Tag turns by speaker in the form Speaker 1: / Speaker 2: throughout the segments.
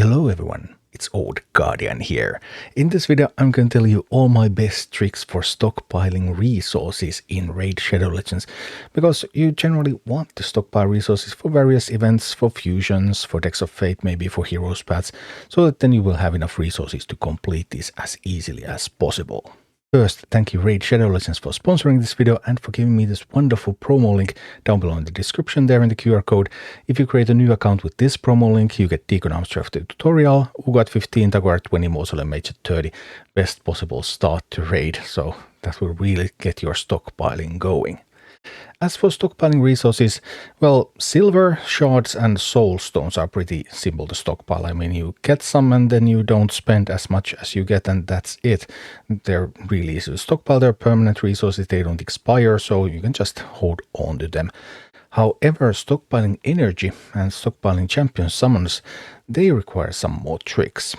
Speaker 1: Hello everyone, it's Old Guardian here. In this video I'm going to tell you all my best tricks for stockpiling resources in Raid Shadow Legends, because you generally want to stockpile resources for various events, for fusions, for decks of fate, maybe for heroes paths, so that then you will have enough resources to complete this as easily as possible. First, thank you Raid Shadow Legends for sponsoring this video and for giving me this wonderful promo link down below in the description there in the QR code. If you create a new account with this promo link, you get Deacon Armstrong after the tutorial, Uugo at 15, Tagoar at 20, Mausoleum Mage at 30. Best possible start to raid, so that will really get your stockpiling going. As for stockpiling resources, well, silver, shards and soul stones are pretty simple to stockpile. I mean, you get some and then you don't spend as much as you get and that's it. They're really easy to stockpile, they're permanent resources, they don't expire, so you can just hold on to them. However, stockpiling energy and stockpiling champion summons, they require some more tricks.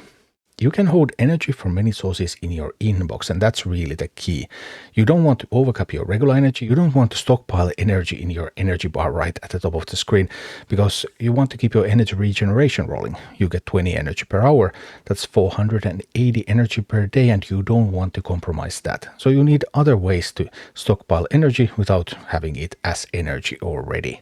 Speaker 1: You can hold energy from many sources in your inbox, and that's really the key. You don't want to overcap your regular energy, you don't want to stockpile energy in your energy bar right at the top of the screen, because you want to keep your energy regeneration rolling. You get 20 energy per hour, that's 480 energy per day, and you don't want to compromise that. So you need other ways to stockpile energy without having it as energy already.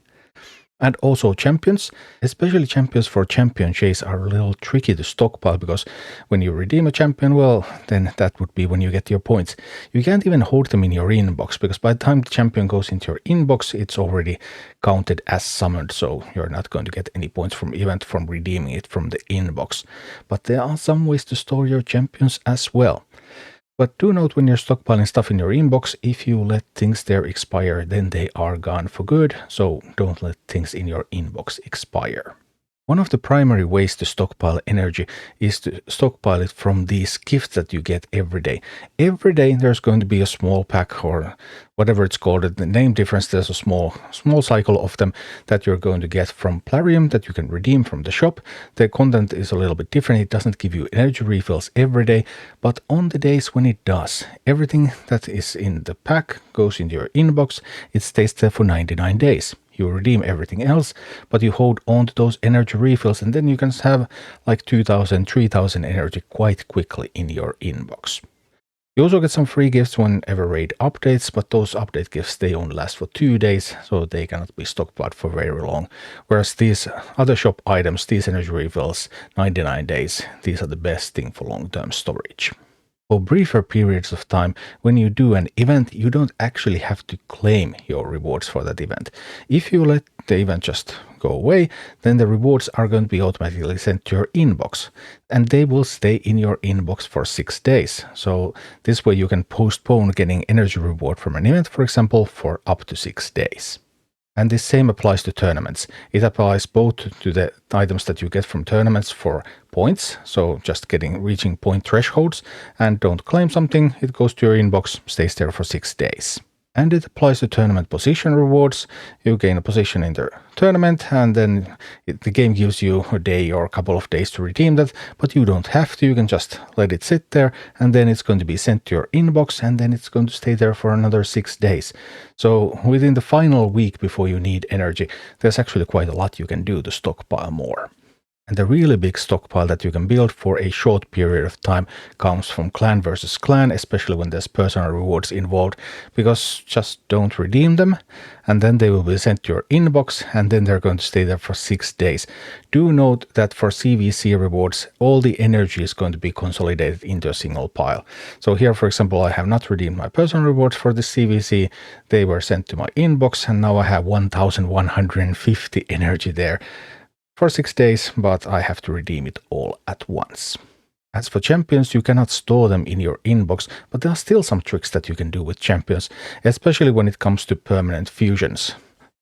Speaker 1: And also champions, especially champions for champion chase, are a little tricky to stockpile, because when you redeem a champion, well, then that would be when you get your points. You can't even hold them in your inbox, because by the time the champion goes into your inbox, it's already counted as summoned, so you're not going to get any points from event from redeeming it from the inbox. But there are some ways to store your champions as well. But do note, when you're stockpiling stuff in your inbox, if you let things there expire, then they are gone for good, so don't let things in your inbox expire. One of the primary ways to stockpile energy is to stockpile it from these gifts that you get every day. Every day there's going to be a small pack, or whatever it's called, the name difference, there's a small cycle of them that you're going to get from Plarium that you can redeem from the shop. The content is a little bit different, it doesn't give you energy refills every day, but on the days when it does, everything that is in the pack goes into your inbox, it stays there for 99 days. You redeem everything else, but you hold on to those energy refills, and then you can have like 2000, 3000 energy quite quickly in your inbox. You also get some free gifts whenever raid updates, but those update gifts, they only last for 2 days, so they cannot be stockpiled for very long. Whereas these other shop items, these energy refills, 99 days, these are the best thing for long-term storage. For briefer periods of time, when you do an event, you don't actually have to claim your rewards for that event. If you let the event just go away, then the rewards are going to be automatically sent to your inbox, and they will stay in your inbox for 6 days. So this way you can postpone getting energy reward from an event, for example, for up to 6 days. And this same applies to tournaments. It applies both to the items that you get from tournaments for points, so just reaching point thresholds, and don't claim something, it goes to your inbox, stays there for 6 days. And it applies to tournament position rewards. You gain a position in the tournament, and then the game gives you a day or a couple of days to redeem that, but you don't have to, you can just let it sit there, and then it's going to be sent to your inbox, and then it's going to stay there for another 6 days. So within the final week before you need energy, there's actually quite a lot you can do to stockpile more. And the really big stockpile that you can build for a short period of time comes from clan versus clan, especially when there's personal rewards involved, because just don't redeem them, and then they will be sent to your inbox, and then they're going to stay there for 6 days. Do note that for CVC rewards, all the energy is going to be consolidated into a single pile. So here, for example, I have not redeemed my personal rewards for the CVC. They were sent to my inbox, and now I have 1150 energy there for 6 days, but I have to redeem it all at once. As for champions, you cannot store them in your inbox, but there are still some tricks that you can do with champions, especially when it comes to permanent fusions.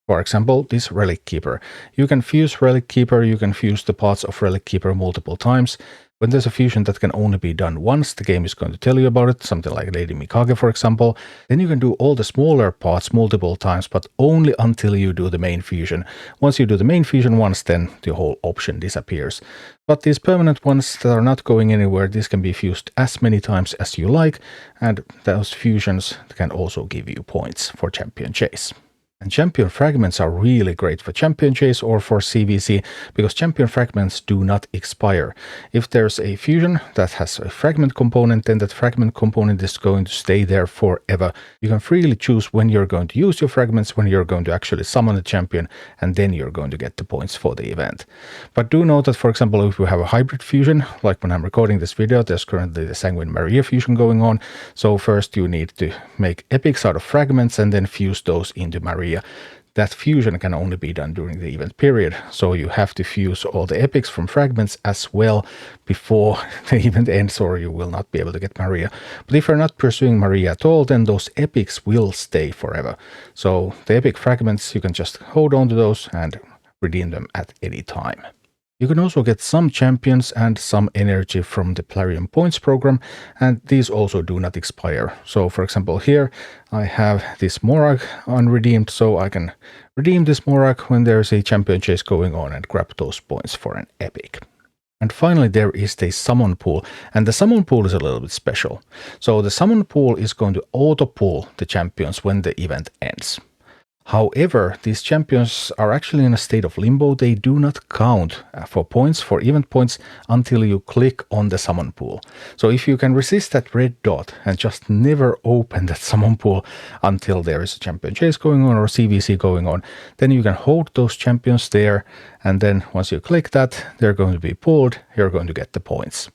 Speaker 1: For example, this Relic Keeper. You can fuse Relic Keeper, you can fuse the parts of Relic Keeper multiple times. When there's a fusion that can only be done once, the game is going to tell you about it, something like Lady Mikage, for example. Then you can do all the smaller parts multiple times, but only until you do the main fusion. Once you do the main fusion once, then the whole option disappears. But these permanent ones that are not going anywhere, these can be fused as many times as you like, and those fusions can also give you points for champion chase. And champion fragments are really great for champion chase or for CVC because champion fragments do not expire. If there's a fusion that has a fragment component, then that fragment component is going to stay there forever. You can freely choose when you're going to use your fragments, when you're going to actually summon a champion, and then you're going to get the points for the event. But do note that, for example, if you have a hybrid fusion, like when I'm recording this video, there's currently the Sanguine Maria fusion going on. So first you need to make epics out of fragments and then fuse those into Maria. That fusion can only be done during the event period, so you have to fuse all the epics from fragments as well before the event ends, or you will not be able to get Maria. But if you're not pursuing Maria at all, then those epics will stay forever. So the epic fragments, you can just hold on to those and redeem them at any time. You can also get some champions and some energy from the Plarium points program, and these also do not expire. So for example here I have this Morag unredeemed, so I can redeem this Morag when there's a champion chase going on and grab those points for an epic. And finally there is the summon pool, and the summon pool is a little bit special. So the summon pool is going to auto pull the champions when the event ends. However, these champions are actually in a state of limbo. They do not count for points, for event points, until you click on the summon pool. So if you can resist that red dot and just never open that summon pool until there is a champion chase going on or CVC going on, then you can hold those champions there, and then once you click that, they're going to be pulled, you're going to get the points.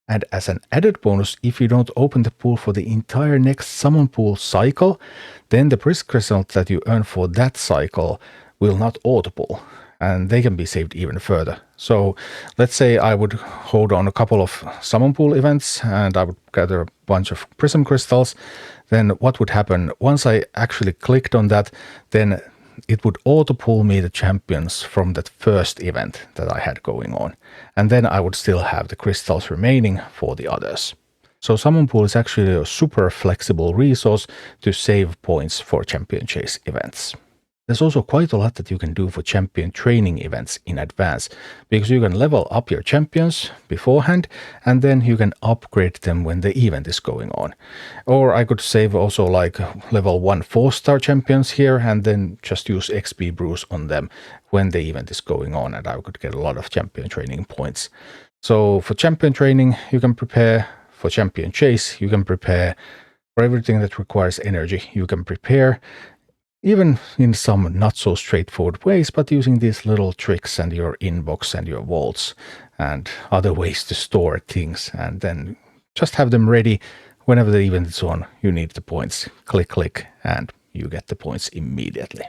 Speaker 1: And as an added bonus, if you don't open the pool for the entire next summon pool cycle, then the brisk results that you earn for that cycle will not auto-pull, and they can be saved even further. So let's say I would hold on a couple of summon pool events and I would gather a bunch of prism crystals. Then what would happen once I actually clicked on that, then it would auto-pull me the champions from that first event that I had going on. And then I would still have the crystals remaining for the others. So Summon Pool is actually a super flexible resource to save points for champion chase events. There's also quite a lot that you can do for champion training events in advance, because you can level up your champions beforehand and then you can upgrade them when the event is going on. Or I could save also like level 1 4-star champions here and then just use XP brews on them when the event is going on, and I could get a lot of champion training points. So for champion training you can prepare, for champion chase you can prepare, for everything that requires energy you can prepare, even in some not so straightforward ways, but using these little tricks and your inbox and your vaults and other ways to store things, and then just have them ready whenever the event is on. You need the points, click, and you get the points immediately.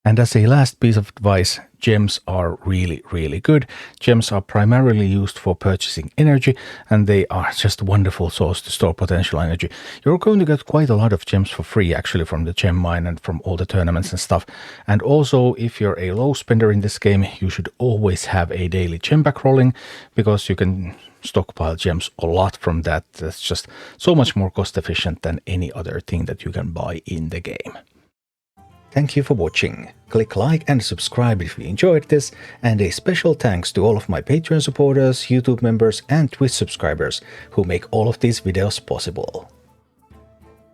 Speaker 1: And as a last piece of advice, gems are really good. Gems are primarily used for purchasing energy, and they are just a wonderful source to store potential energy. You're going to get quite a lot of gems for free actually from the gem mine and from all the tournaments and stuff. And also, if you're a low spender in this game, you should always have a daily gem pack rolling, because you can stockpile gems a lot from that. That's just so much more cost efficient than any other thing that you can buy in the game. Thank you for watching. Click like and subscribe if you enjoyed this, and a special thanks to all of my Patreon supporters, YouTube members and Twitch subscribers who make all of these videos possible.